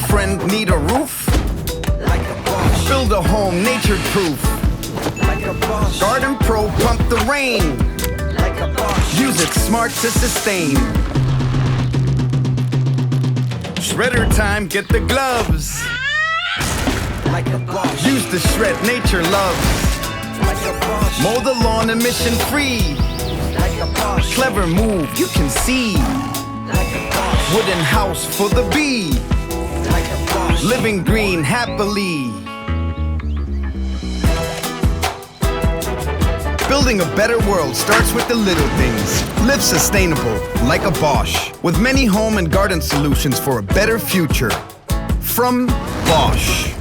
friend need a roof? like a boss, Build a home nature proof. like a boss, Garden Pro pump the rain. like a boss, Use it smart to sustain. Shredder time, get the gloves. like a boss, Use the shred nature loves. like a boss, Mow the lawn emission free. like a boss, Clever move, you can see. like a boss, Wooden house for the bee. like a boss, Living green happily. Building a better world starts with the little things. Live sustainable, like a Bosch. With many home and garden solutions for a better future. From Bosch.